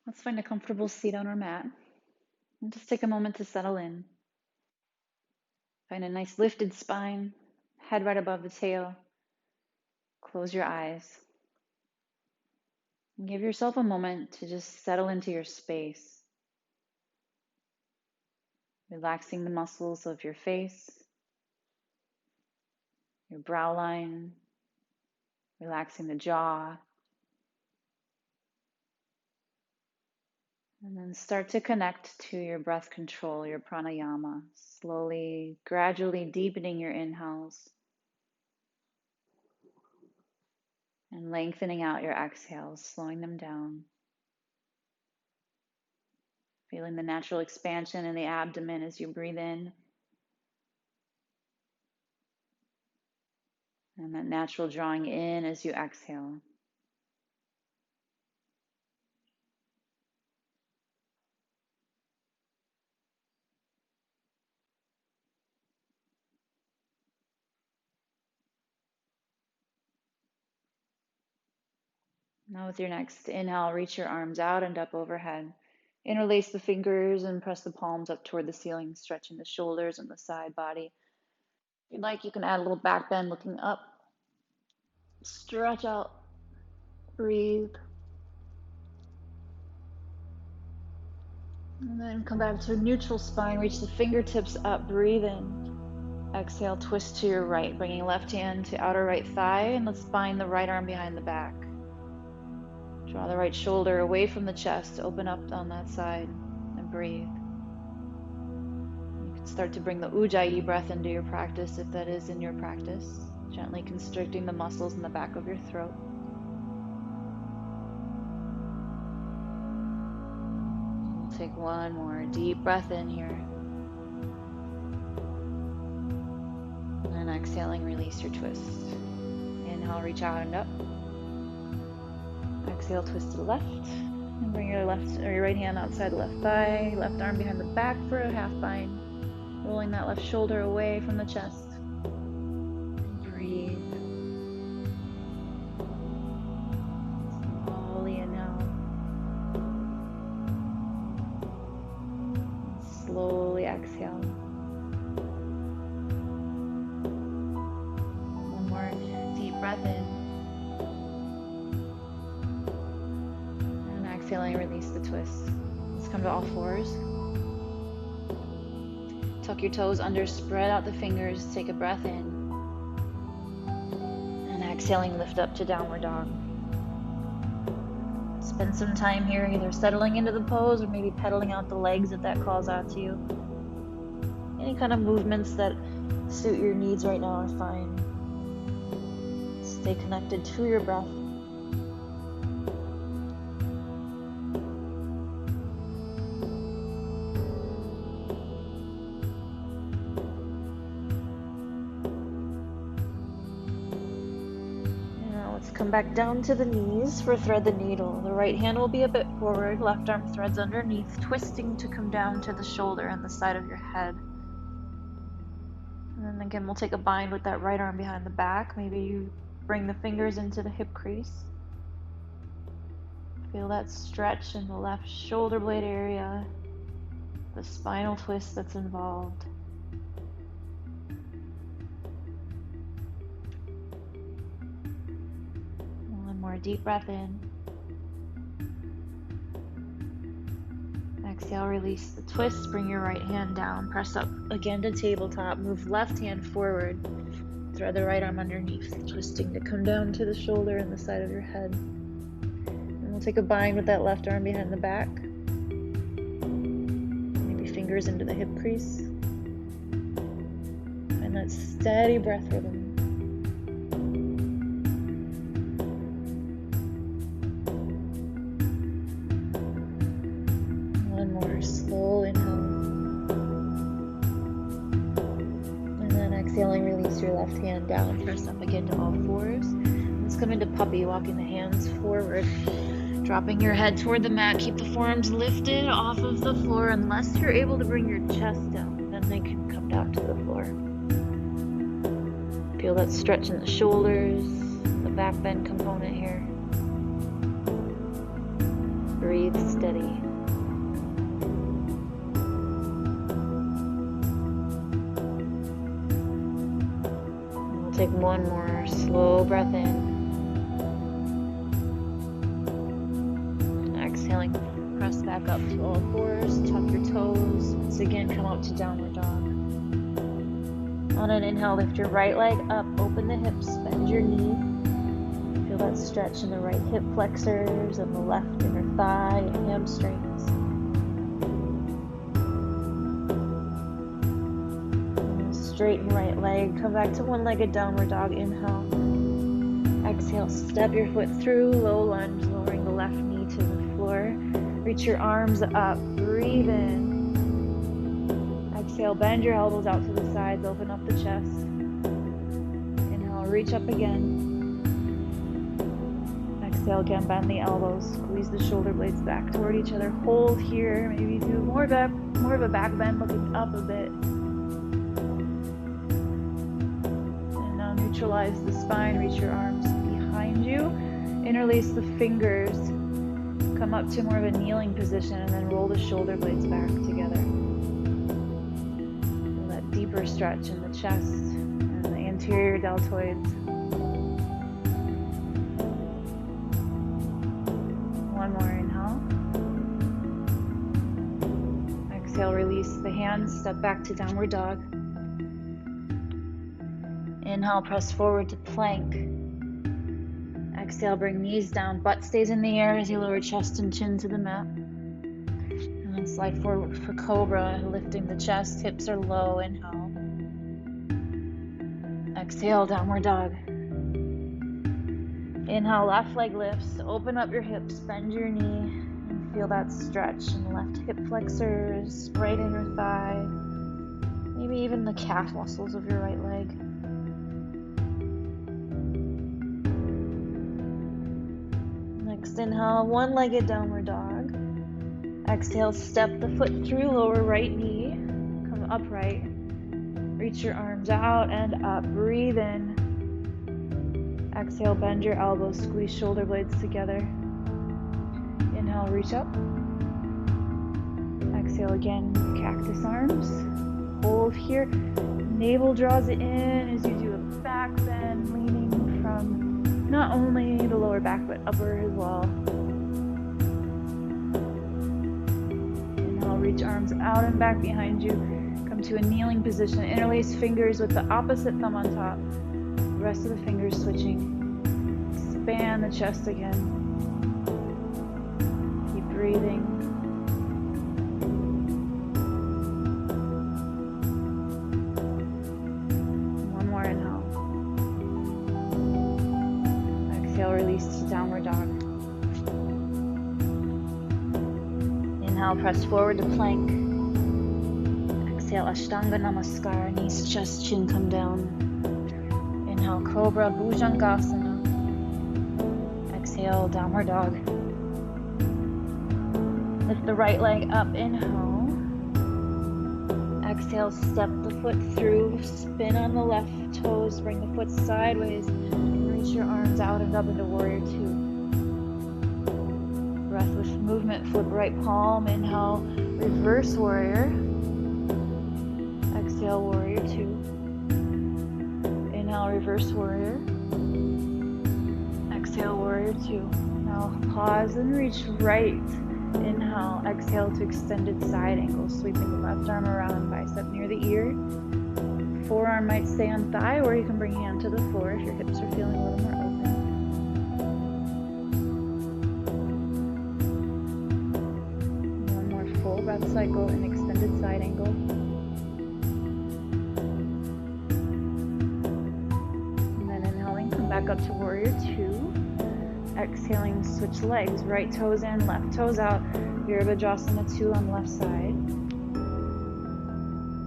Let's find a comfortable seat on our mat and just take a moment to settle in. Find a nice lifted spine, head right above the tail. Close your eyes. And give yourself a moment to just settle into your space, relaxing the muscles of your face, your brow line, relaxing the jaw. And then start to connect to your breath control, your pranayama, slowly, gradually deepening your inhales and lengthening out your exhales, slowing them down. Feeling the natural expansion in the abdomen as you breathe in, and that natural drawing in as you exhale. Now with your next inhale, reach your arms out and up overhead. Interlace the fingers and press the palms up toward the ceiling, stretching the shoulders and the side body. If you'd like, you can add a little back bend looking up. Stretch out, breathe. And then come back to a neutral spine, reach the fingertips up, breathe in. Exhale, twist to your right, bringing left hand to outer right thigh, and let's bind the right arm behind the back. Draw the right shoulder away from the chest, open up on that side, and breathe. You can start to bring the Ujjayi breath into your practice if that is in your practice, gently constricting the muscles in the back of your throat. We'll take one more deep breath in here. And exhaling, release your twist. Inhale, reach out and up. Exhale, twist to the left. And bring your right hand outside the left thigh, left arm behind the back for a half bind. Rolling that left shoulder away from the chest. Breathe. Slowly inhale. Slowly exhale. One more deep breath in. And exhaling, release the twist. Let's come to all fours. Tuck your toes under, spread out the fingers, take a breath in. And exhaling, lift up to downward dog. Spend some time here either settling into the pose or maybe pedaling out the legs if that calls out to you. Any kind of movements that suit your needs right now are fine. Stay connected to your breath. Come back down to the knees for thread the needle. The right hand will be a bit forward, left arm threads underneath, twisting to come down to the shoulder and the side of your head. And then again, we'll take a bind with that right arm behind the back. Maybe you bring the fingers into the hip crease. Feel that stretch in the left shoulder blade area, the spinal twist that's involved. More deep breath in. Exhale, release the twist. Bring your right hand down. Press up again to tabletop. Move left hand forward. Thread the right arm underneath, twisting to come down to the shoulder and the side of your head. And we'll take a bind with that left arm behind the back. Maybe fingers into the hip crease. And that steady breath rhythm. Slow inhale. And then exhaling, release your left hand down. Press up again to all fours. Let's come into puppy, walking the hands forward. Dropping your head toward the mat. Keep the forearms lifted off of the floor unless you're able to bring your chest down. Then they can come down to the floor. Feel that stretch in the shoulders, the back bend component here. Breathe steady. steady. We'll take one more slow breath in. Exhaling, press back up to all fours, tuck your toes. Once again, come out to downward dog. On an inhale, lift your right leg up, open the hips, bend your knee. Feel that stretch in the right hip flexors and the left inner thigh and hamstrings. And straighten right leg, come back to one-legged downward dog, inhale. Exhale, step your foot through, low lunge, lowering the left knee to the floor. Reach your arms up, breathe in. Exhale, bend your elbows out to the sides, open up the chest. Inhale, reach up again. Exhale again, bend the elbows, squeeze the shoulder blades back toward each other. Hold here, maybe do more of a back bend, looking up a bit. And now neutralize the spine, reach your arms behind you. Interlace the fingers, come up to more of a kneeling position, and then roll the shoulder blades back together. Feel that deeper stretch in the chest and the anterior deltoids. One more inhale. Exhale, release the hands, step back to downward dog. Inhale, press forward to plank. Exhale, bring knees down, butt stays in the air as you lower chest and chin to the mat. And then slide forward for cobra, lifting the chest, hips are low, inhale. Exhale, downward dog. Inhale, left leg lifts, open up your hips, bend your knee, and feel that stretch in the left hip flexors, right inner thigh, maybe even the calf muscles of your right leg. Next inhale, one-legged downward dog. Exhale, step the foot through, lower right knee, come upright. Reach your arms out and up, breathe in. Exhale, bend your elbows, squeeze shoulder blades together. Inhale, reach up. Exhale again, cactus arms. Hold here. Navel draws it in as you do a back bend, leaning from not only the lower back, but upper as well. Inhale, reach arms out and back behind you. Come to a kneeling position. Interlace fingers with the opposite thumb on top. The rest of the fingers switching. Expand the chest again. Keep breathing. One more inhale. Exhale, release to downward dog. Inhale, press forward to plank. Exhale, Ashtanga Namaskar, knees, chest, chin come down. Inhale, Cobra, Bhujangasana. Exhale, downward dog. Lift the right leg up, inhale. Exhale, step the foot through, spin on the left toes, bring the foot sideways, reach your arms out and up into warrior two. Breath with movement, flip right palm, inhale, reverse warrior. Exhale, warrior two. Inhale, reverse warrior. Exhale, warrior two. Now pause and reach right. Inhale, exhale to extended side angle, sweeping the left arm around, bicep near the ear. Forearm might stay on thigh, or you can bring hand to the floor if your hips are feeling a little more open. One more full breath cycle in extended side angle. And then inhaling, come back up to warrior two. Exhaling, switch legs, right toes in, left toes out. Virabhadrasana 2 on the left side.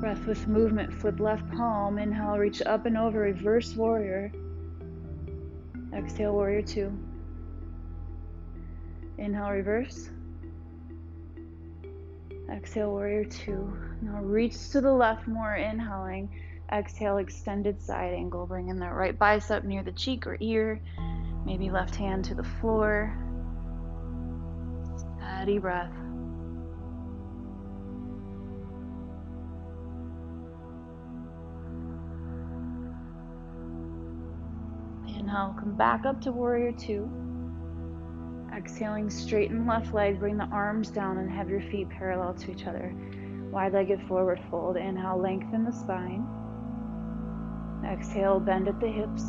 Breath with movement, flip left palm. Inhale, reach up and over, reverse warrior. Exhale, warrior 2. Inhale, reverse. Exhale, warrior 2. Now reach to the left more, inhaling. Exhale, extended side angle. Bring in that right bicep near the cheek or ear. Maybe left hand to the floor. steady breath. Inhale, come back up to warrior two. Exhaling, straighten left leg, bring the arms down and have your feet parallel to each other. Wide-legged forward fold. Inhale, lengthen the spine. Exhale, bend at the hips.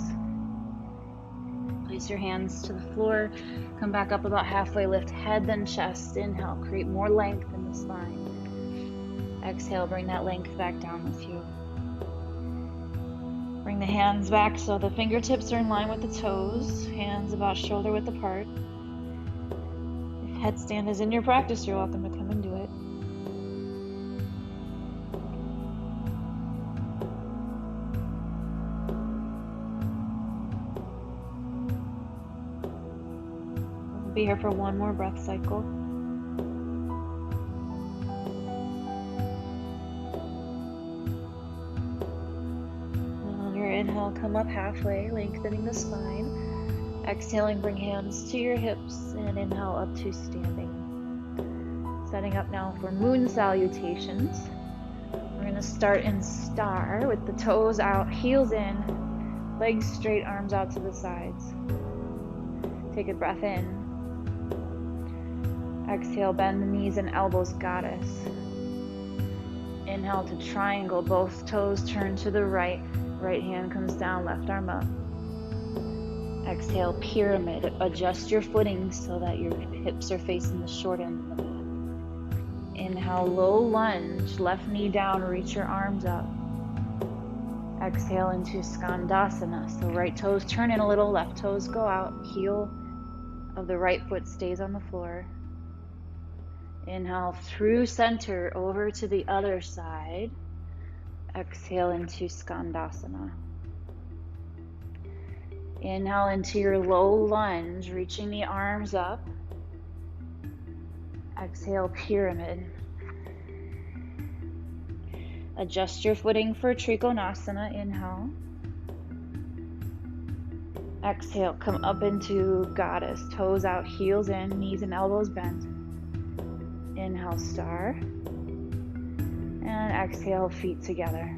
Place your hands to the floor. Come back up about halfway, lift head, then chest. Inhale, create more length in the spine. Exhale, bring that length back down with you. Bring the hands back so the fingertips are in line with the toes. Hands about shoulder width apart. If headstand is in your practice, you're welcome to come and do it. We'll be here for one more breath cycle. On your inhale, come up halfway, lengthening the spine. Exhaling, bring hands to your hips and inhale up to standing. Setting up now for moon salutations. We're going to start in star with the toes out, heels in, legs straight, arms out to the sides. Take a breath in. Exhale, bend the knees and elbows, goddess. Inhale to triangle, both toes turn to the right. Right hand comes down, left arm up. Exhale, pyramid. Adjust your footing so that your hips are facing the short end of the mat. Inhale, low lunge, left knee down, reach your arms up. Exhale into Skandasana. So right toes turn in a little, left toes go out. Heel of the right foot stays on the floor. Inhale through center over to the other side. Exhale into Skandasana. Inhale into your low lunge, reaching the arms up. Exhale, pyramid. Adjust your footing for Trikonasana. Inhale. Exhale, come up into goddess. Toes out, heels in, knees and elbows bent. Inhale, star. And exhale, feet together.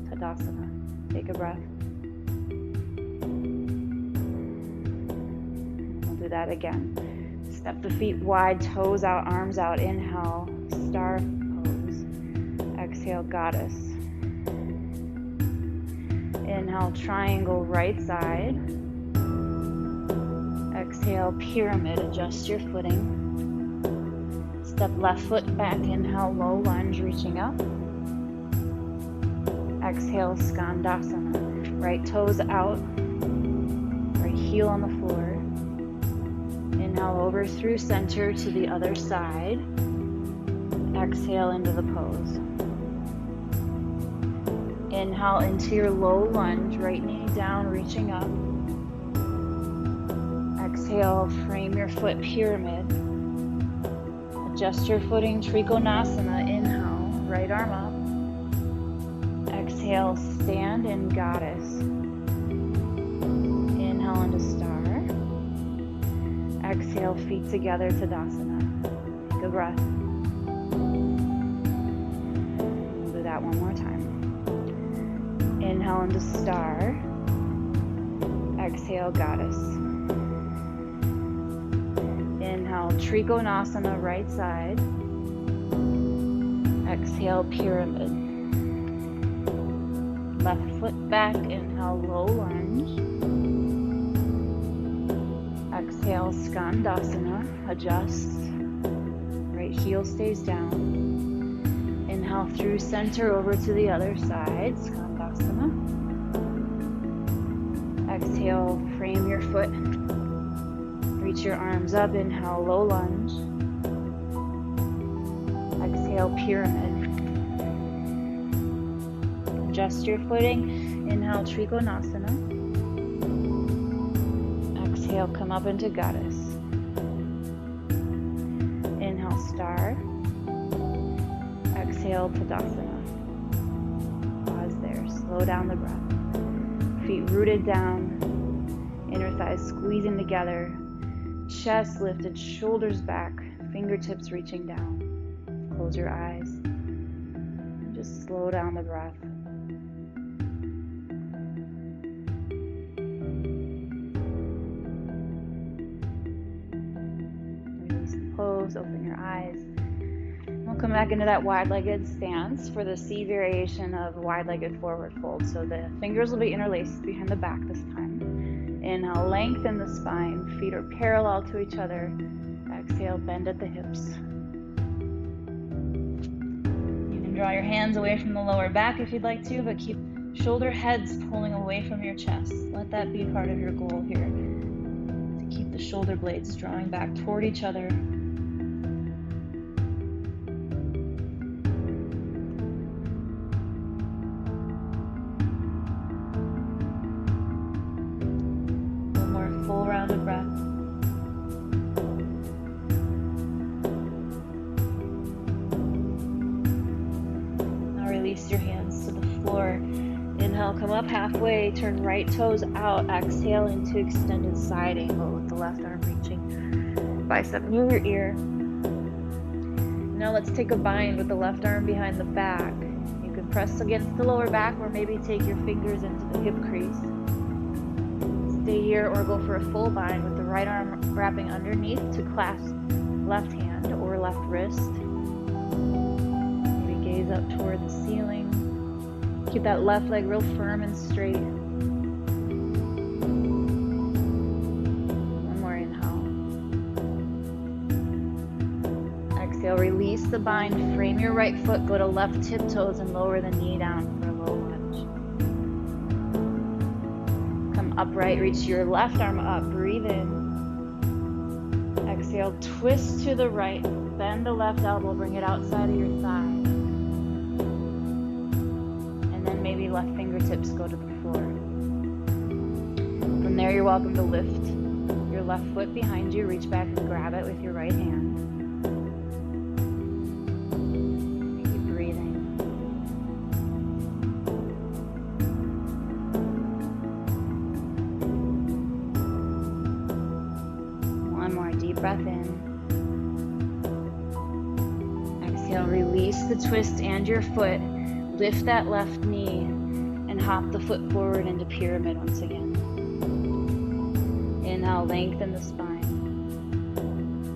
Tadasana. Take a breath. That again. Step the feet wide, toes out, arms out. Inhale, star pose. Exhale, goddess. Inhale, triangle, right side. Exhale, pyramid. Adjust your footing. Step left foot back. Inhale, low lunge, reaching up. Exhale, Skandasana. Right toes out. Right heel on the floor. Inhale over through center to the other side. Exhale into the pose. Inhale into your low lunge, right knee down, reaching up. Exhale, frame your foot pyramid. Adjust your footing, Trikonasana. Inhale, right arm up. Exhale, stand in goddess. Inhale into star. Exhale, feet together, Tadasana. Take a breath. We'll do that one more time. Inhale into star. Exhale, goddess. Inhale, Trikonasana, right side. Exhale, pyramid. Left foot back. Inhale, low lunge. Exhale, Skandasana, adjust. Right heel stays down. Inhale through center over to the other side, Skandasana. Exhale, frame your foot. Reach your arms up, inhale, low lunge. Exhale, pyramid. Adjust your footing. Inhale, Trikonasana. Exhale, come up into goddess. Inhale, star. Exhale, Tadasana. Pause there. Slow down the breath. Feet rooted down. Inner thighs squeezing together. Chest lifted, shoulders back. fingertips reaching down. Close your eyes and just slow down the breath. Release the pose, open your eyes. We'll come back into that wide-legged stance for the C variation of wide-legged forward fold. So the fingers will be interlaced behind the back this time. Inhale, lengthen the spine. Feet are parallel to each other. Exhale, bend at the hips. You can draw your hands away from the lower back if you'd like to, but keep shoulder heads pulling away from your chest. Let that be part of your goal here. To keep the shoulder blades drawing back toward each other. Full round of breath. Now release your hands to the floor. Inhale, come up halfway, turn right toes out. Exhale into extended side angle with the left arm reaching bicep near your ear. Now let's take a bind with the left arm behind the back. You can press against the lower back or maybe take your fingers into the hip crease. Stay here or go for a full bind with the right arm wrapping underneath to clasp left hand or left wrist. Maybe gaze up toward the ceiling. Keep that left leg real firm and straight. One more inhale. Exhale, release the bind, frame your right foot, go to left tiptoes and lower the knee down for a low lunge. Upright, reach your left arm up, breathe in. Exhale, twist to the right, bend the left elbow, bring it outside of your thigh. And then maybe left fingertips go to the floor. From there, you're welcome to lift your left foot behind you, reach back and grab it with your right hand. Keep breathing. Deep breath in. Exhale, release the twist and your foot. Lift that left knee and hop the foot forward into pyramid once again. Inhale, lengthen the spine.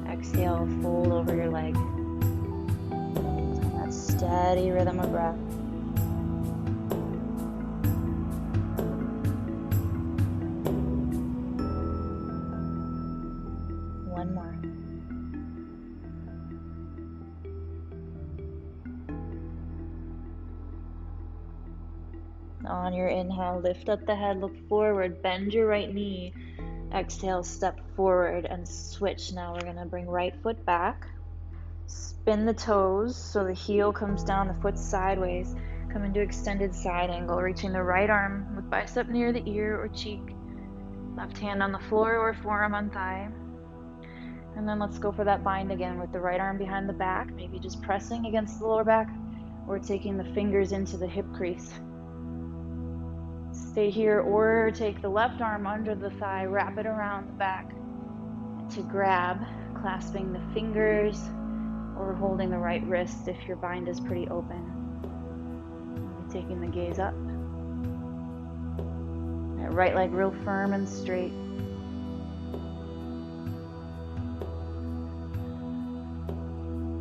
Exhale, fold over your leg. That steady rhythm of breath. One more. On your inhale, lift up the head, look forward, bend your right knee. Exhale, step forward and switch. Now we're going to bring right foot back. Spin the toes so the heel comes down, the foot sideways. Come into extended side angle, reaching the right arm with bicep near the ear or cheek. Left hand on the floor or forearm on thigh. And then let's go for that bind again with the right arm behind the back, maybe just pressing against the lower back or taking the fingers into the hip crease. Stay here or take the left arm under the thigh, wrap it around the back to grab, clasping the fingers or holding the right wrist if your bind is pretty open. Taking the gaze up. That right leg real firm and straight.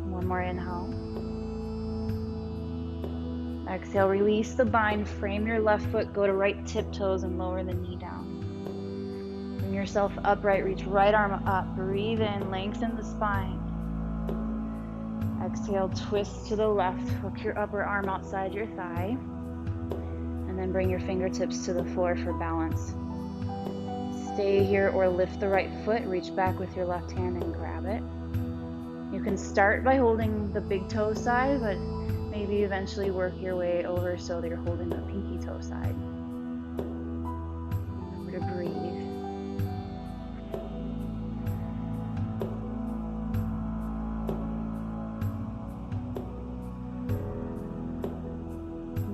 One more inhale. Exhale, release the bind, frame your left foot, go to right tiptoes and lower the knee down. Bring yourself upright, reach right arm up, breathe in, lengthen the spine. Exhale, twist to the left, hook your upper arm outside your thigh, and then bring your fingertips to the floor for balance. Stay here or lift the right foot, reach back with your left hand and grab it. You can start by holding the big toe side, but maybe eventually work your way over so that you're holding the pinky toe side. Remember to breathe.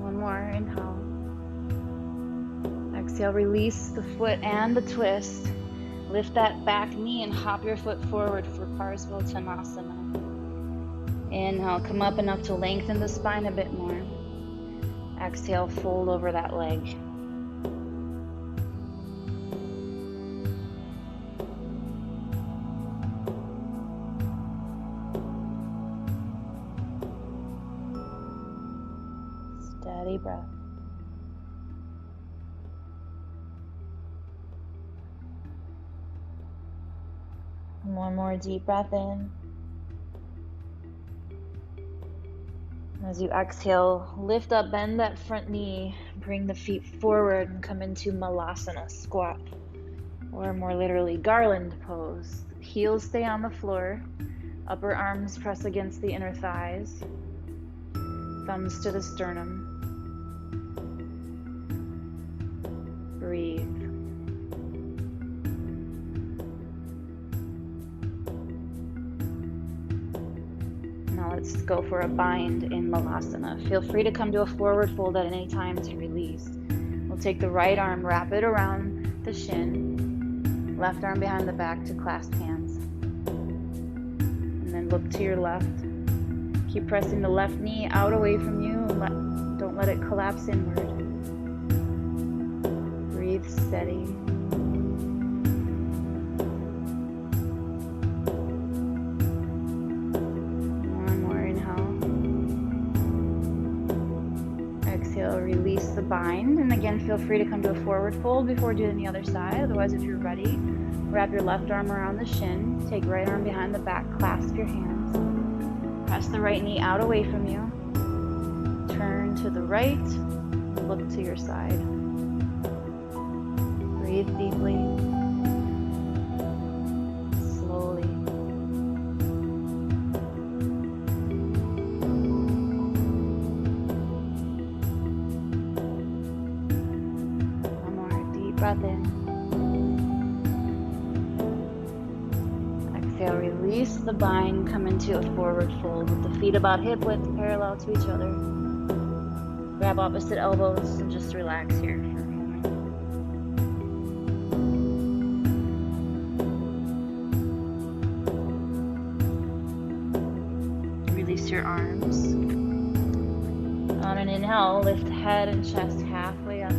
One more, inhale. Exhale, release the foot and the twist. Lift that back knee and hop your foot forward for Parsvottanasana. Inhale, come up enough to lengthen the spine a bit more. Exhale, fold over that leg. Steady breath. One more deep breath in. As you exhale, lift up, bend that front knee, bring the feet forward and come into Malasana, squat, or more literally garland pose. Heels stay on the floor, upper arms press against the inner thighs, thumbs to the sternum. Breathe. Now let's go for a bind in Malasana. Feel free to come to a forward fold at any time to release. We'll take the right arm, wrap it around the shin, left arm behind the back to clasp hands. And then look to your left. Keep pressing the left knee out away from you and don't let it collapse inward. Breathe steady. Release the bind, and again feel free to come to a forward fold before doing the other side. Otherwise, if you're ready, wrap your left arm around the shin, take right arm behind the back, clasp your hands, press the right knee out away from you, turn to the right, look to your side. Breathe deeply, slowly. Breath in. Exhale, release the bind, come into a forward fold with the feet about hip width parallel to each other. Grab opposite elbows and just relax here for a moment. Release your arms. On an inhale, lift head and chest halfway up.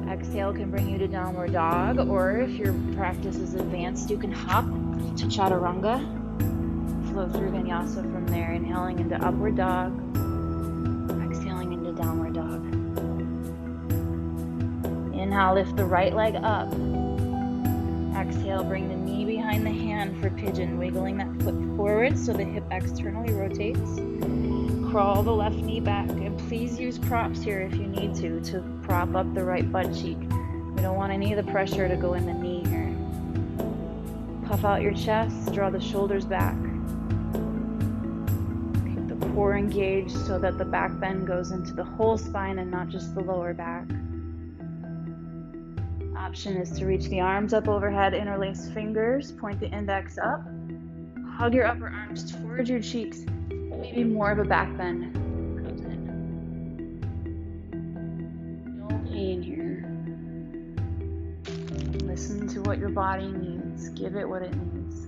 Exhale can bring you to downward dog, or if your practice is advanced, you can hop to chaturanga. Flow through vinyasa from there, inhaling into upward dog, exhaling into downward dog. Inhale, lift the right leg up. Exhale, bring the knee behind the hand for pigeon, wiggling that foot forward so the hip externally rotates. Crawl the left knee back, and please use props here if you need to prop up the right butt cheek. We don't want any of the pressure to go in the knee here. Puff out your chest, draw the shoulders back. Keep the core engaged so that the back bend goes into the whole spine and not just the lower back. Option is to reach the arms up overhead, interlace fingers, point the index up, hug your upper arms towards your cheeks. Maybe more of a back bend comes in. No pain here. Listen to what your body needs. Give it what it needs.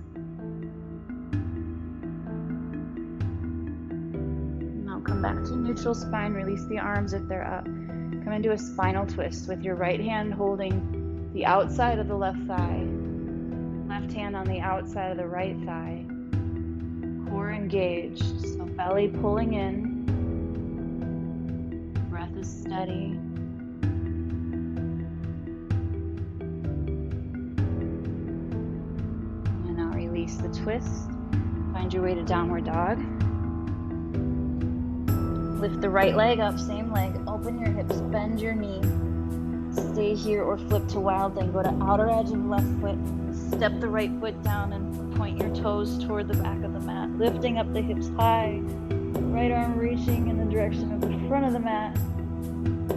Now come back to neutral spine. Release the arms if they're up. Come into a spinal twist with your right hand holding the outside of the left thigh. Left hand on the outside of the right thigh. Core engaged, so belly pulling in, breath is steady. And now release the twist, find your way to downward dog. Lift the right leg up, same leg, open your hips, bend your knee, stay here or flip to wild thing, go to outer edge of left foot, step the right foot down and point your toes toward the back of the mat, lifting up the hips high, right arm reaching in the direction of the front of the mat, and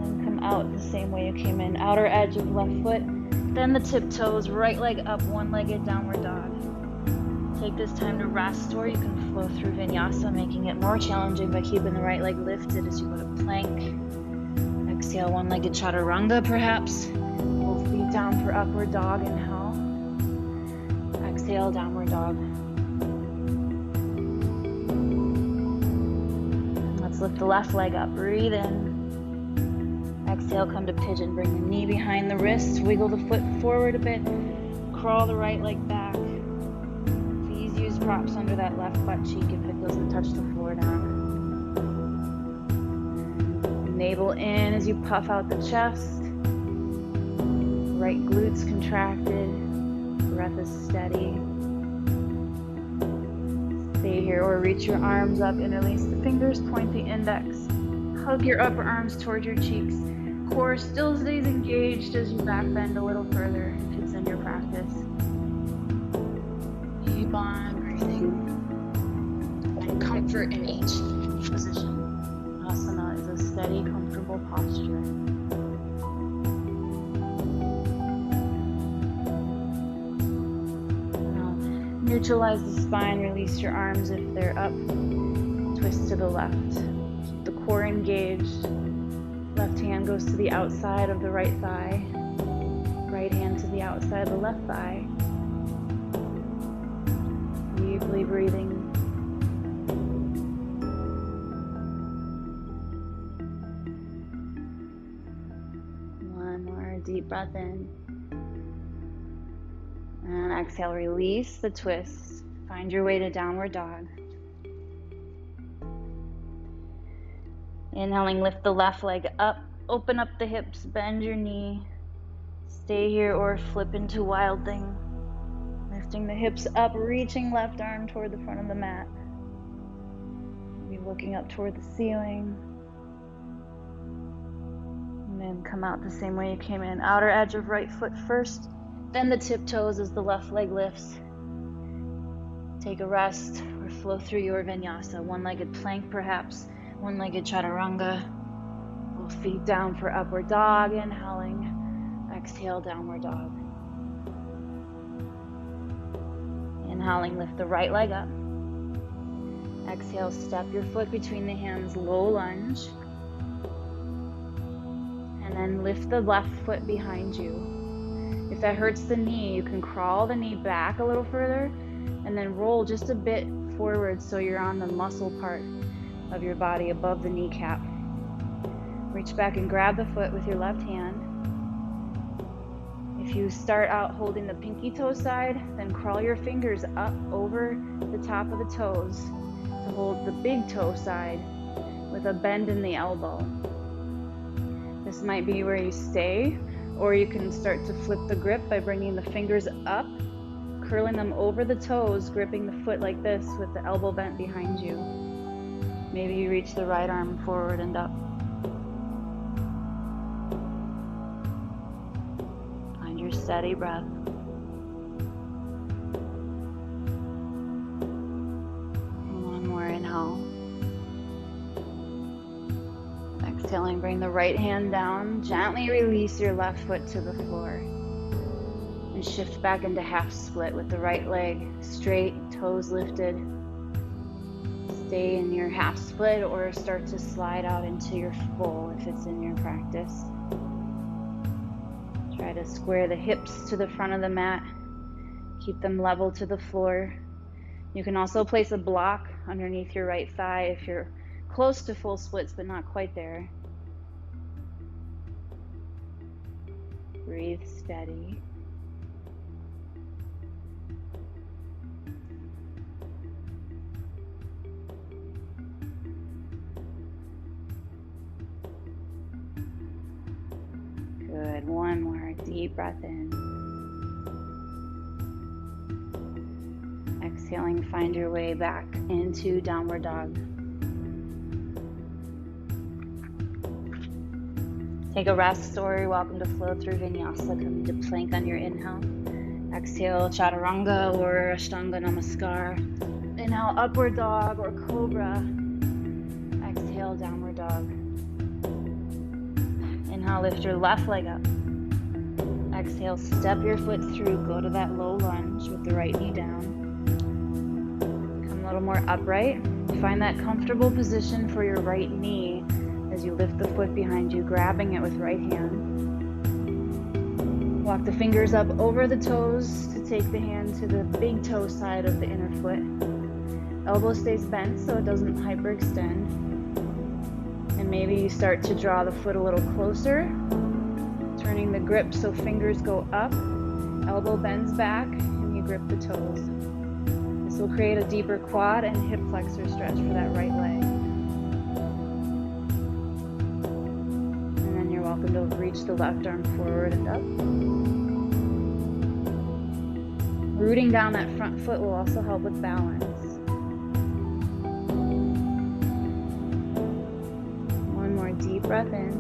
then come out the same way you came in, outer edge of left foot, then the tiptoes, right leg up, one-legged downward dog. Take this time to rest, or you can flow through vinyasa, making it more challenging by keeping the right leg lifted as you go to plank. Exhale, one-legged chaturanga perhaps. Both feet down for upward dog. Inhale. Exhale, downward dog. Let's lift the left leg up. Breathe in. Exhale, come to pigeon. Bring the knee behind the wrist. Wiggle the foot forward a bit. Crawl the right leg back. Please use props under that left butt cheek if it doesn't touch the floor down. Navel in as you puff out the chest. Right glutes contracted. Breath is steady. Stay here or reach your arms up. Interlace the fingers. Point the index. Hug your upper arms toward your cheeks. Core still stays engaged as you back bend a little further if it's in your practice. Keep on breathing. Find comfort in each position. Asana is a steady, comfortable posture. Now, neutralize the spine. Release your arms if they're up. Twist to the left. Keep the core engaged. Left hand goes to the outside of the right thigh. Right hand to the outside of the left thigh. Deeply breathing. One more deep breath in. And exhale, release the twist. Find your way to downward dog. Inhaling, lift the left leg up, open up the hips, bend your knee. Stay here or flip into wild thing. Lifting the hips up, reaching left arm toward the front of the mat. Maybe looking up toward the ceiling. And then come out the same way you came in. Outer edge of right foot first, then the tiptoes as the left leg lifts. Take a rest or flow through your vinyasa. One-legged plank perhaps. One-legged chaturanga. Both feet down for upward dog. Inhaling. Exhale, downward dog. Inhaling, lift the right leg up. Exhale, step your foot between the hands, low lunge. And then lift the left foot behind you. If that hurts the knee, you can crawl the knee back a little further and then roll just a bit forward so you're on the muscle part of your body above the kneecap. Reach back and grab the foot with your left hand. If you start out holding the pinky toe side, then crawl your fingers up over the top of the toes to hold the big toe side with a bend in the elbow. This might be where you stay, or you can start to flip the grip by bringing the fingers up, curling them over the toes, gripping the foot like this with the elbow bent behind you. Maybe you reach the right arm forward and up. Find your steady breath. One more inhale. Exhaling, bring the right hand down. Gently release your left foot to the floor. And shift back into half split with the right leg straight, toes lifted. Stay in your half split or start to slide out into your full if it's in your practice. Try to square the hips to the front of the mat. Keep them level to the floor. You can also place a block underneath your right thigh if you're close to full splits but not quite there. Breathe steady. Good. One more deep breath in. Exhaling, find your way back into downward dog. Take a rest or you're welcome to flow through vinyasa. Come into plank on your inhale. Exhale, chaturanga or ashtanga namaskar. Inhale, upward dog or cobra. Exhale, downward dog. Inhale, lift your left leg up. Exhale, step your foot through. Go to that low lunge with the right knee down. Come a little more upright. Find that comfortable position for your right knee as you lift the foot behind you, grabbing it with right hand. Walk the fingers up over the toes to take the hand to the big toe side of the inner foot. Elbow stays bent so it doesn't hyperextend. And maybe you start to draw the foot a little closer, turning the grip so fingers go up, elbow bends back, and you grip the toes. This will create a deeper quad and hip flexor stretch for that right leg. And then you're welcome to reach the left arm forward and up. Rooting down that front foot will also help with balance. One more deep breath in.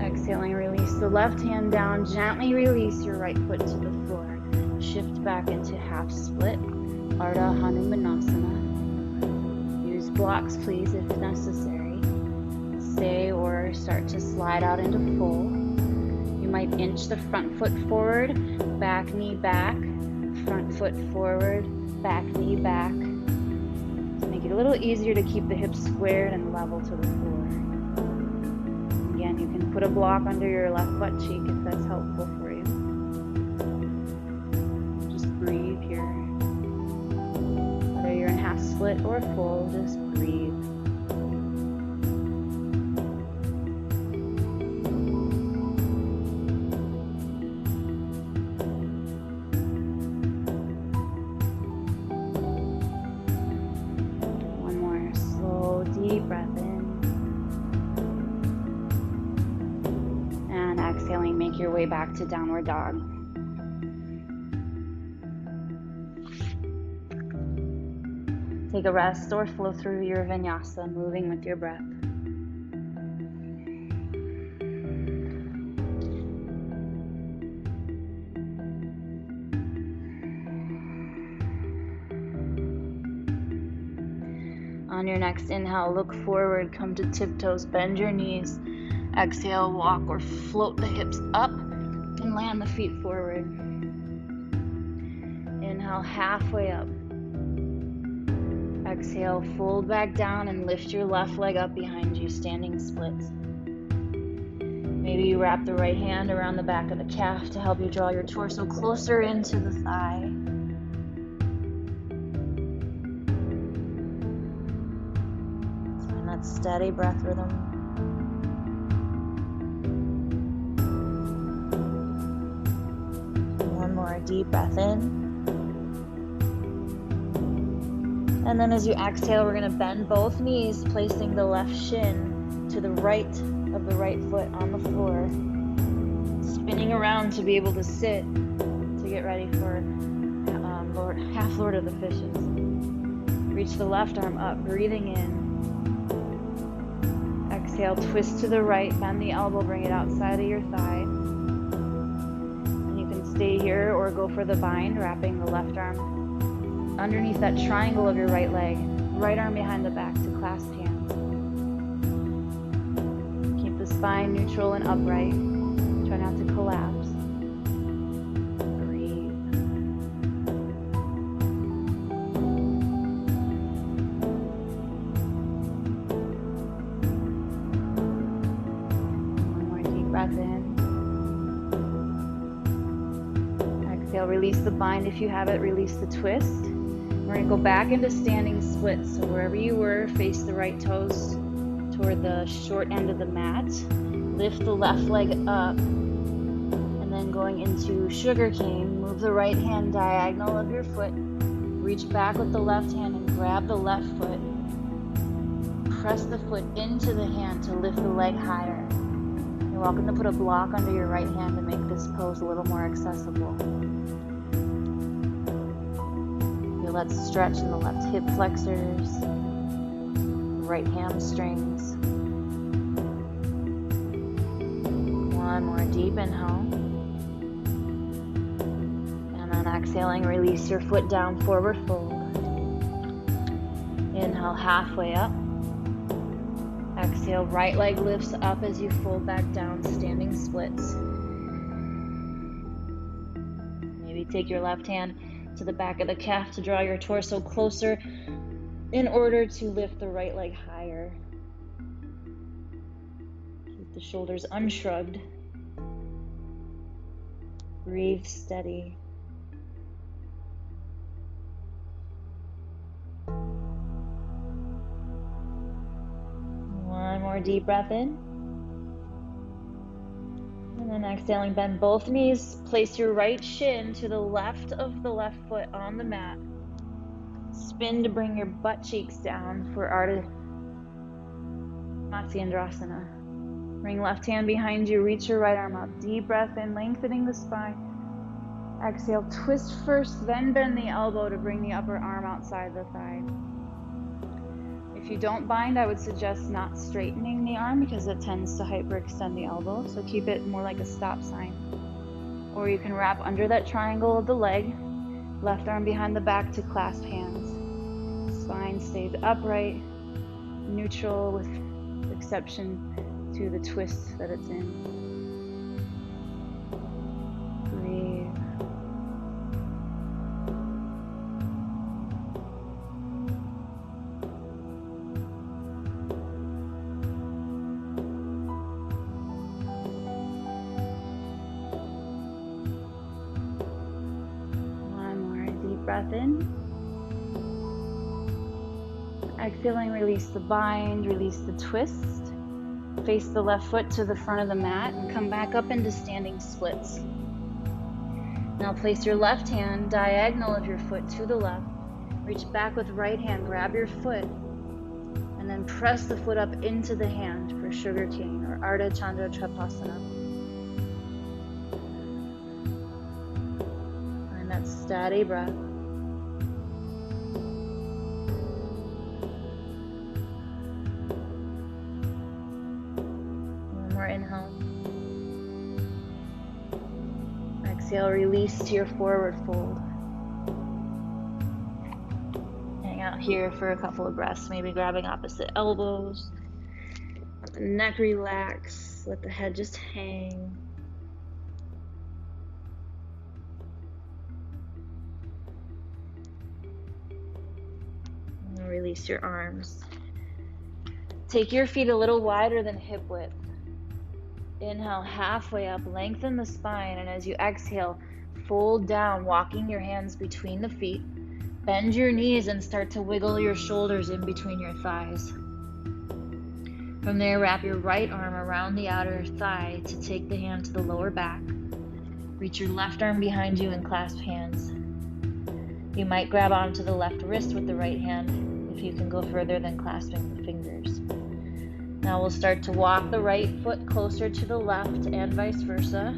Exhaling, release the left hand down. Gently release your right foot to the floor. Shift back into half split, Ardha Hanumanasana. Use blocks, please, if necessary. Stay or start to slide out into full. You might inch the front foot forward, back knee back, front foot forward, back knee back. To make it a little easier to keep the hips squared and level to the floor. Again, you can put a block under your left butt cheek if that's helpful for you. Just breathe here. Whether you're in half split or full, just breathe. One more slow, deep breath in. And exhaling, make your way back to downward dog. Take a rest or flow through your vinyasa, moving with your breath. On your next inhale, look forward, come to tiptoes, bend your knees. Exhale, walk or float the hips up and land the feet forward. Inhale, halfway up. Exhale, fold back down and lift your left leg up behind you, standing splits. Maybe you wrap the right hand around the back of the calf to help you draw your torso closer into the thigh. Find that steady breath rhythm. One more deep breath in. And then as you exhale, we're going to bend both knees, placing the left shin to the right of the right foot on the floor. Spinning around to be able to sit, to get ready for half Lord of the Fishes. Reach the left arm up, breathing in. Exhale, twist to the right, bend the elbow, bring it outside of your thigh. And you can stay here or go for the bind, wrapping the left arm underneath that triangle of your right leg, right arm behind the back to clasp hands. Keep the spine neutral and upright. Try not to collapse. Breathe. One more deep breath in. Exhale, release the bind if you have it, release the twist. We're going to go back into standing splits. So wherever you were, face the right toes toward the short end of the mat. Lift the left leg up. And then going into sugar cane, move the right hand diagonal of your foot. Reach back with the left hand and grab the left foot. Press the foot into the hand to lift the leg higher. You're welcome to put a block under your right hand to make this pose a little more accessible. Feel that stretch in the left hip flexors, right hamstrings. One more deep inhale. And then exhaling, release your foot down, forward fold. Inhale, halfway up. Exhale, right leg lifts up as you fold back down, standing splits. Maybe take your left hand to the back of the calf to draw your torso closer in order to lift the right leg higher. Keep the shoulders unshrugged. Breathe steady. One more deep breath in. And then exhaling, bend both knees. Place your right shin to the left of the left foot on the mat. Spin to bring your butt cheeks down for Ardha Matsyendrasana. Bring left hand behind you, reach your right arm up. Deep breath in, lengthening the spine. Exhale, twist first, then bend the elbow to bring the upper arm outside the thigh. If you don't bind, I would suggest not straightening the arm because it tends to hyperextend the elbow, so keep it more like a stop sign. Or you can wrap under that triangle of the leg, left arm behind the back to clasp hands. Spine stays upright, neutral with exception to the twist that it's in. Breathe. One more deep breath in. Exhaling, release the bind, release the twist. Face the left foot to the front of the mat and come back up into standing splits. Now place your left hand diagonal of your foot to the left. Reach back with right hand, grab your foot, and then press the foot up into the hand for Sugar Cane or Ardha Chandra Trapasana. Find that steady breath. Inhale. Exhale, release to your forward fold. Hang out here for a couple of breaths, maybe grabbing opposite elbows. Let the neck relax, let the head just hang. And release your arms. Take your feet a little wider than hip width. Inhale, halfway up, lengthen the spine, and as you exhale, fold down, walking your hands between the feet. Bend your knees and start to wiggle your shoulders in between your thighs. From there, wrap your right arm around the outer thigh to take the hand to the lower back. Reach your left arm behind you and clasp hands. You might grab onto the left wrist with the right hand if you can go further than clasping the fingers. Now we'll start to walk the right foot closer to the left and vice versa.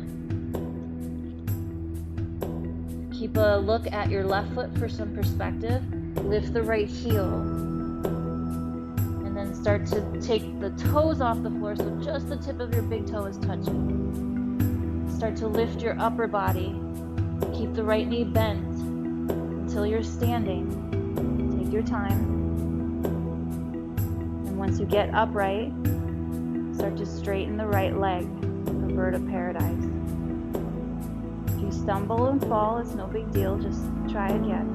Keep a look at your left foot for some perspective. Lift the right heel. And then start to take the toes off the floor so just the tip of your big toe is touching. Start to lift your upper body. Keep the right knee bent until you're standing. Take your time. Once you get upright, start to straighten the right leg for Bird of Paradise. If you stumble and fall, it's no big deal. Just try again.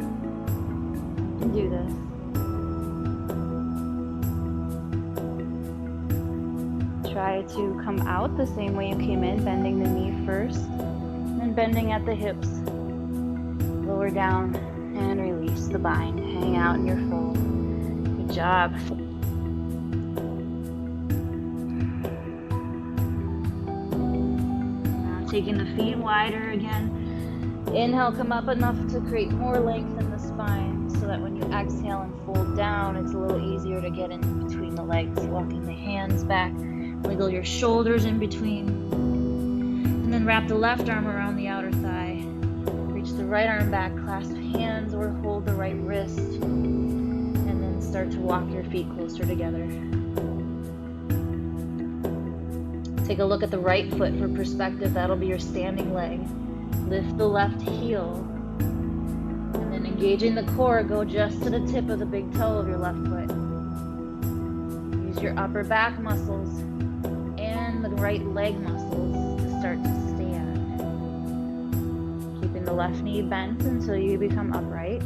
You can do this. Try to come out the same way you came in, bending the knee first, and then bending at the hips. Lower down and release the bind. Hang out in your fold. Good job. Taking the feet wider again. Inhale, come up enough to create more length in the spine so that when you exhale and fold down, it's a little easier to get in between the legs. Walking the hands back, wiggle your shoulders in between. And then wrap the left arm around the outer thigh. Reach the right arm back, clasp hands or hold the right wrist. And then start to walk your feet closer together. Take a look at the right foot for perspective. That'll be your standing leg. Lift the left heel. And then engaging the core, go just to the tip of the big toe of your left foot. Use your upper back muscles and the right leg muscles to start to stand. Keeping the left knee bent until you become upright.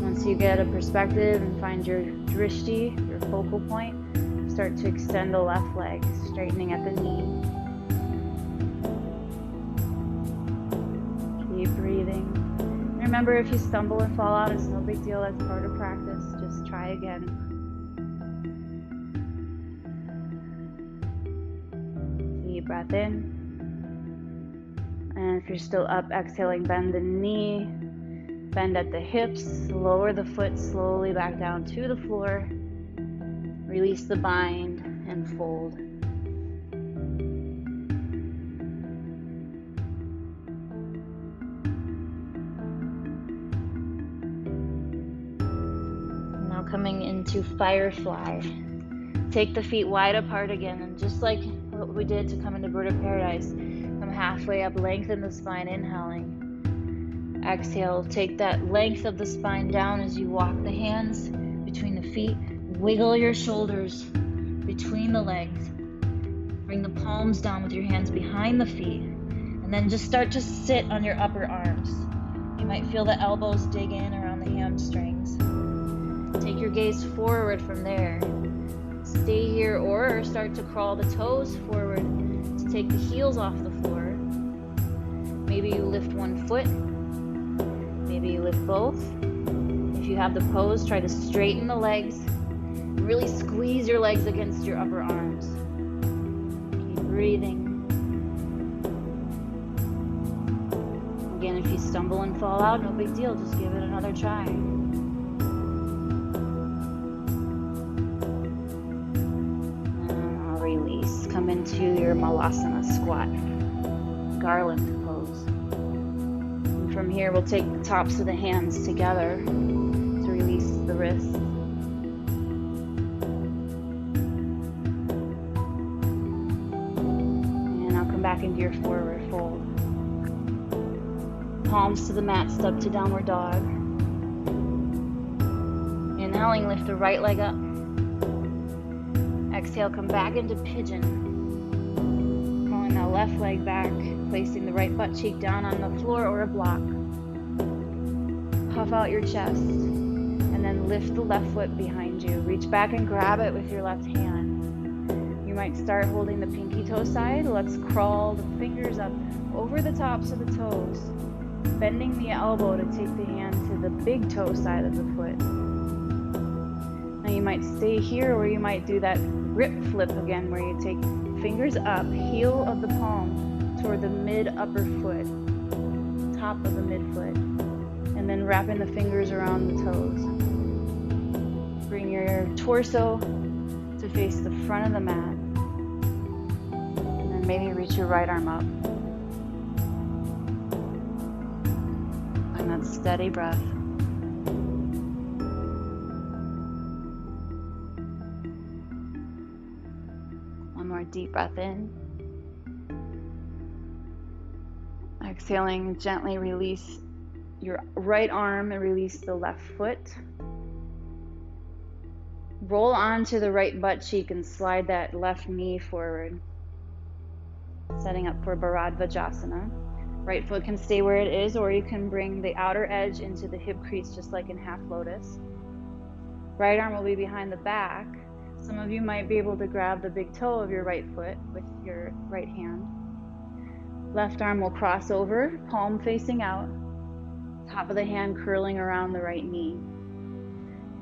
Once you get a perspective and find your drishti, your focal point, start to extend the left leg, straightening at the knee. remember, if you stumble and fall out, it's no big deal. That's part of practice. Just try again. Deep breath in. And if you're still up, exhaling, bend the knee, bend at the hips, lower the foot slowly back down to the floor. Release the bind and fold. Now coming into firefly. Take the feet wide apart again, and just like what we did to come into bird of paradise, come halfway up, lengthen the spine, inhaling. Exhale, take that length of the spine down as you walk the hands between the feet. Wiggle your shoulders between the legs. Bring the palms down with your hands behind the feet. And then just start to sit on your upper arms. You might feel the elbows dig in around the hamstrings. Take your gaze forward from there. Stay here or start to crawl the toes forward to take the heels off the floor. Maybe you lift one foot. Maybe you lift both. If you have the pose, try to straighten the legs. Really squeeze your legs against your upper arms. Keep breathing. Again, if you stumble and fall out, no big deal. Just give it another try. Come into your malasana squat, garland pose. And from here, we'll take the tops of the hands together to release the wrists. And now come back into your forward fold. Palms to the mat, step to downward dog. Inhaling, lift the right leg up. Exhale, come back into pigeon. Pulling that left leg back, placing the right butt cheek down on the floor or a block. Puff out your chest, and then lift the left foot behind you. Reach back and grab it with your left hand. You might start holding the pinky toe side. Let's crawl the fingers up over the tops of the toes, bending the elbow to take the hand to the big toe side of the foot. Now you might stay here, or you might do that grip flip again, where you take fingers up, heel of the palm toward the mid upper foot, top of the mid foot, and then wrapping the fingers around the toes. Bring your torso to face the front of the mat, and then maybe reach your right arm up. And that steady breath. Deep breath in. Exhaling, gently release your right arm and release the left foot. Roll onto the right butt cheek and slide that left knee forward. Setting up for Bharadvajasana. Right foot can stay where it is, or you can bring the outer edge into the hip crease, just like in half lotus. Right arm will be behind the back. Some of you might be able to grab the big toe of your right foot with your right hand. Left arm will cross over, palm facing out, top of the hand curling around the right knee.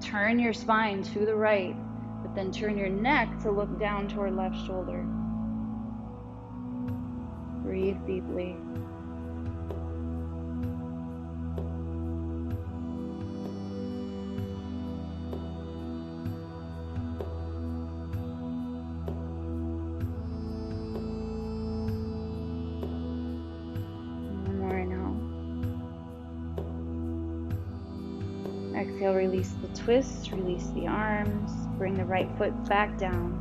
Turn your spine to the right, but then turn your neck to look down toward left shoulder. Breathe deeply. Exhale, release the twist, release the arms, bring the right foot back down.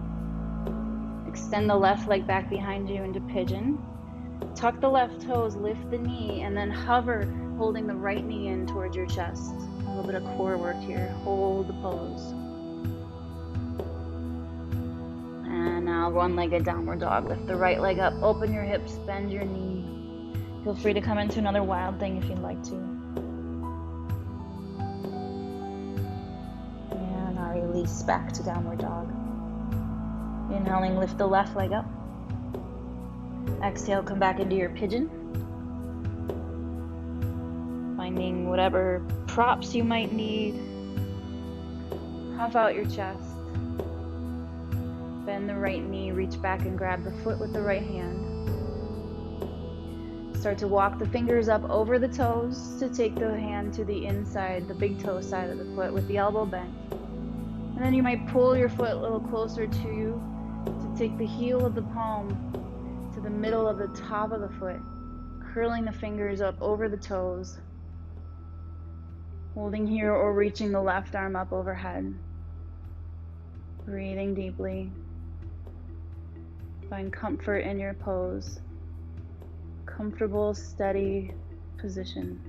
Extend the left leg back behind you into pigeon. Tuck the left toes, lift the knee, and then hover, holding the right knee in towards your chest. A little bit of core work here. Hold the pose. And now one-legged downward dog. Lift the right leg up, open your hips, bend your knee. Feel free to come into another wild thing if you'd like to. Release back to downward dog. Inhaling, lift the left leg up. Exhale, come back into your pigeon. Find finding whatever props you might need. Puff out your chest. Bend the right knee, reach back and grab the foot with the right hand. Start to walk the fingers up over the toes to take the hand to the inside, the big toe side of the foot with the elbow bent. And then you might pull your foot a little closer to you to take the heel of the palm to the middle of the top of the foot, curling the fingers up over the toes, holding here or reaching the left arm up overhead. Breathing deeply. Find comfort in your pose. Comfortable, steady position.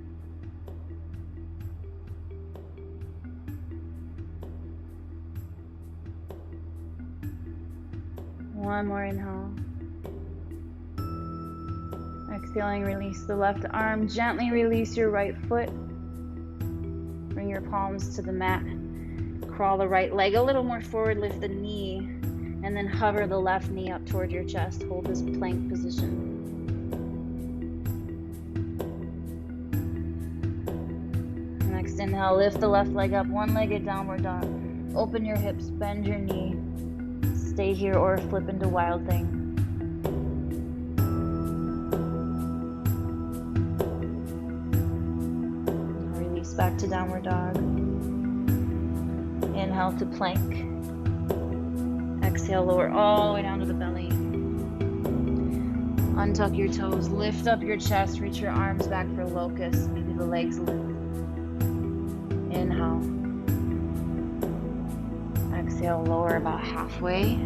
One more inhale. Exhaling, release the left arm. Gently release your right foot. Bring your palms to the mat. Crawl the right leg a little more forward, lift the knee, and then hover the left knee up toward your chest. Hold this plank position. Next inhale, lift the left leg up, one-legged downward dog. Open your hips, bend your knee. Stay here or flip into wild thing. Release back to downward dog. Inhale to plank. Exhale, lower all the way down to the belly. Untuck your toes, lift up your chest, reach your arms back for locust. Maybe the legs lift. Inhale. Exhale, lower about halfway.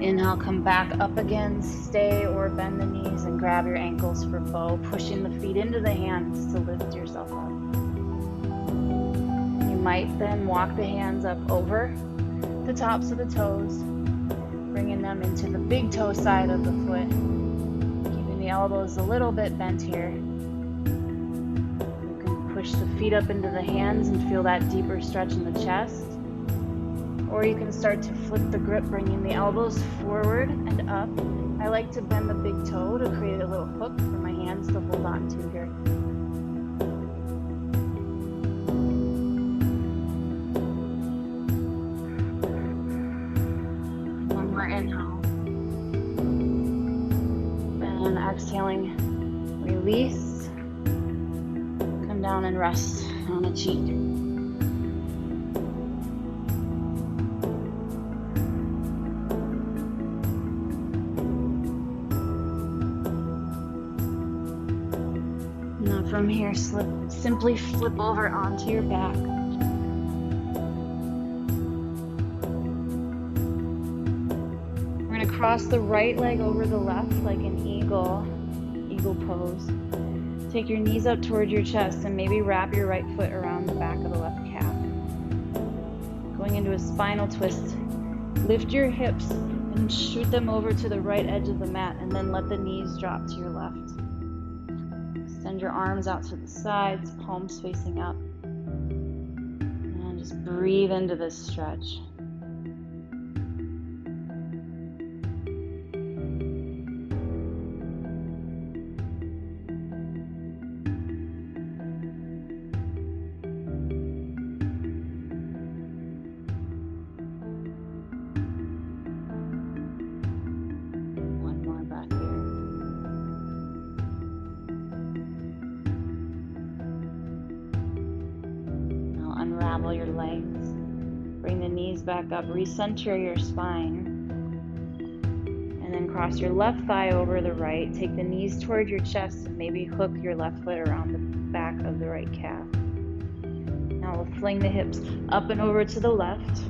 Inhale, come back up again. Stay or bend the knees and grab your ankles for bow, pushing the feet into the hands to lift yourself up. You might then walk the hands up over the tops of the toes, bringing them into the big toe side of the foot, keeping the elbows a little bit bent here. You can push the feet up into the hands and feel that deeper stretch in the chest. Or you can start to flip the grip, bringing the elbows forward and up. I like to bend the big toe to create a little hook for my hands to hold on to here. One more inhale. And exhaling, release. Come down and rest on a cheek. From here, simply flip over onto your back. We're going to cross the right leg over the left like an eagle pose. Take your knees up toward your chest and maybe wrap your right foot around the back of the left calf. Going into a spinal twist. Lift your hips and shoot them over to the right edge of the mat, and then let the knees drop to your left. Send your arms out to the sides, palms facing up. And just breathe into this stretch. Unravel your legs. Bring the knees back up. Recenter your spine. And then cross your left thigh over the right. Take the knees toward your chest and maybe hook your left foot around the back of the right calf. Now we'll fling the hips up and over to the left.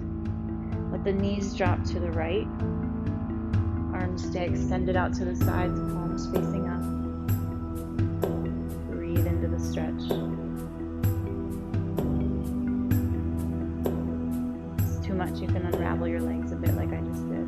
Let the knees drop to the right. Arms stay extended out to the sides, palms facing up. Breathe into the stretch. Much, you can unravel your legs a bit like I just did.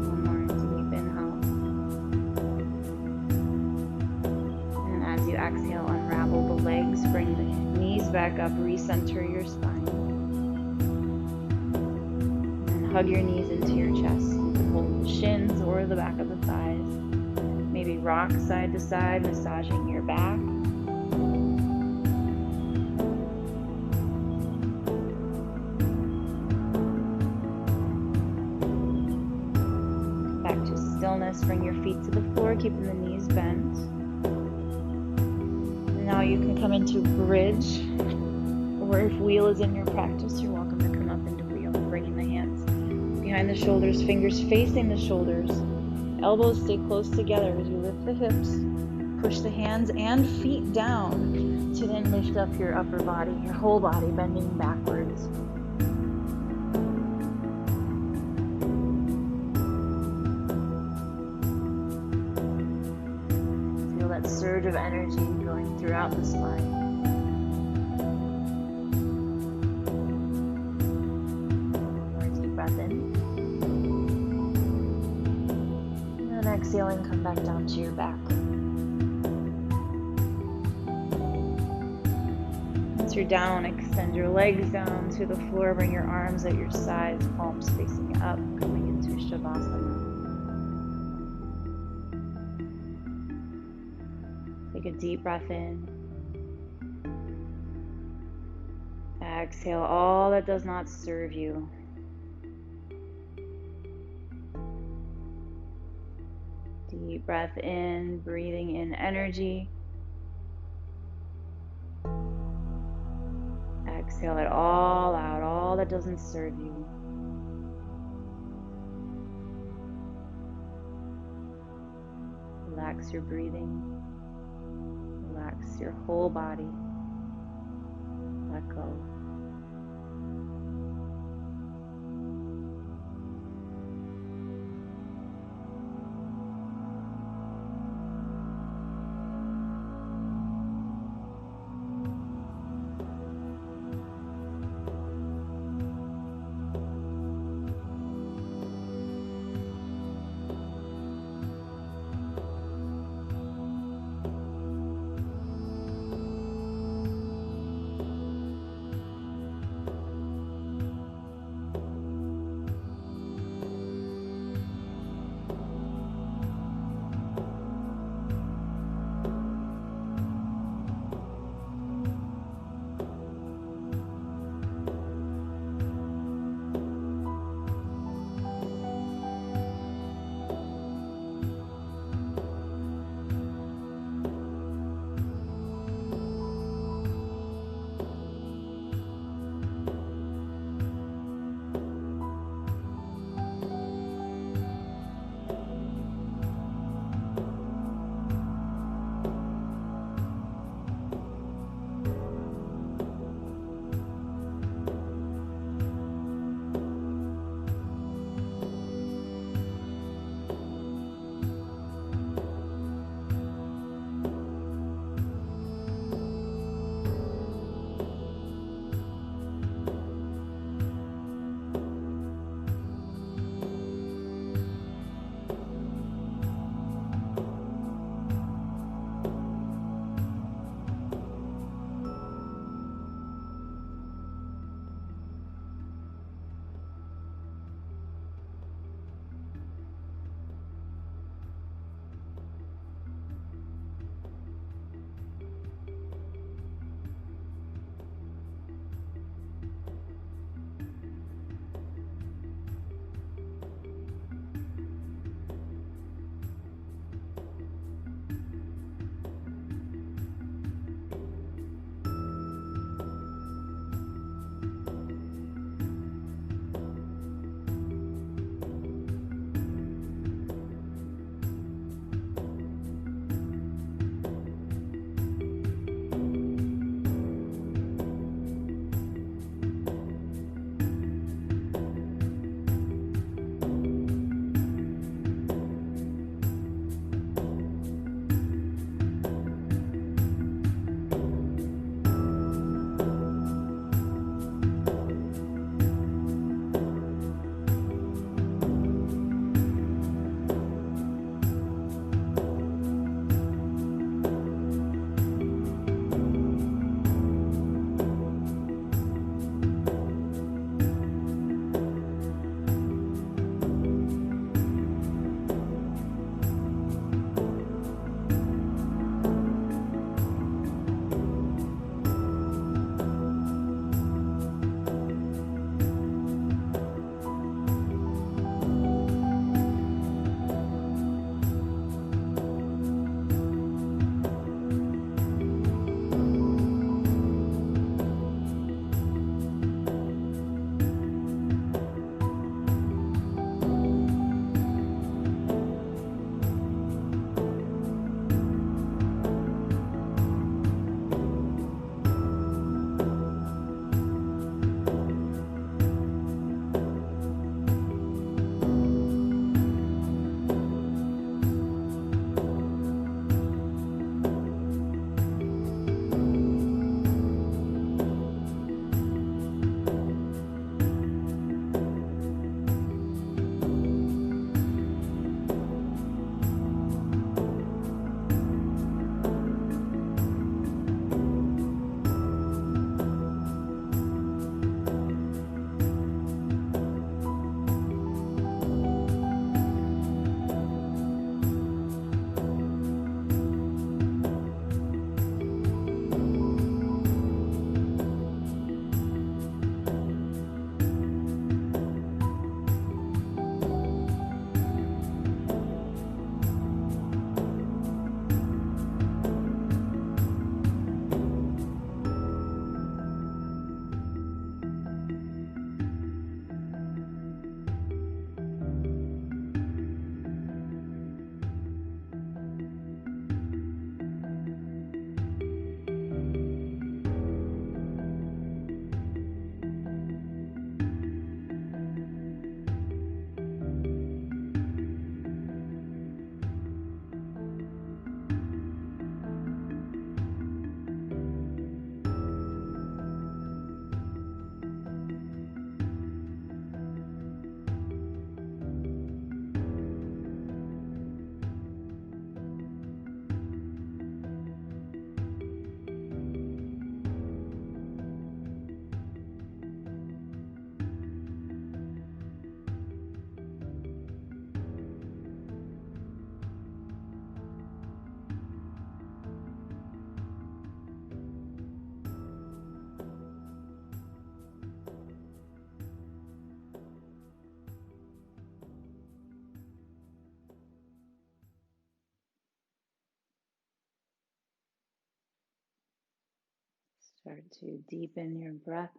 One more deep exhale, unravel the legs, bring the knees back up, recenter your spine. And hug your knees into your chest. You can hold the shins or the back of the thighs. Maybe rock side to side, massaging your back. Back to stillness. Bring your feet to the floor, keeping the knees bent. And now you can come into bridge, or if wheel is in your practice, you're welcome to come up into wheel, bringing the hands behind the shoulders, fingers facing the shoulders. Elbows stay close together as you lift the hips. Push the hands and feet down to then lift up your upper body, your whole body, bending backwards. Feel that surge of energy going throughout the spine. More deep breath in. And exhaling, come back down to your back. Once you're down, extend your legs down to the floor. Bring your arms at your sides, palms facing up, coming into Shavasana. Take a deep breath in. Exhale all that does not serve you. Deep breath in, breathing in energy. Exhale it all out, all that doesn't serve you. Relax your breathing. Relax your whole body. Let go. Start to deepen your breath.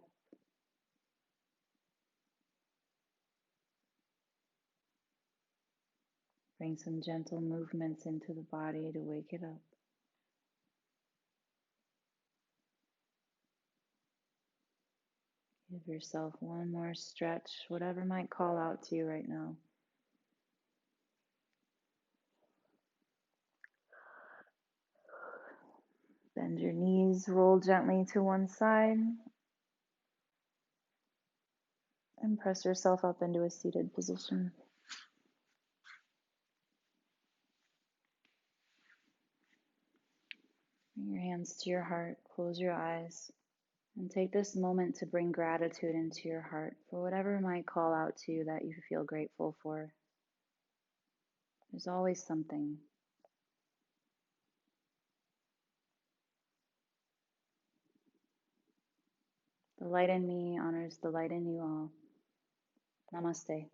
Bring some gentle movements into the body to wake it up. Give yourself one more stretch, whatever might call out to you right now. Bend your knees, roll gently to one side, and press yourself up into a seated position. Bring your hands to your heart, close your eyes, and take this moment to bring gratitude into your heart for whatever might call out to you that you feel grateful for. There's always something. The light in me honors the light in you all. Namaste.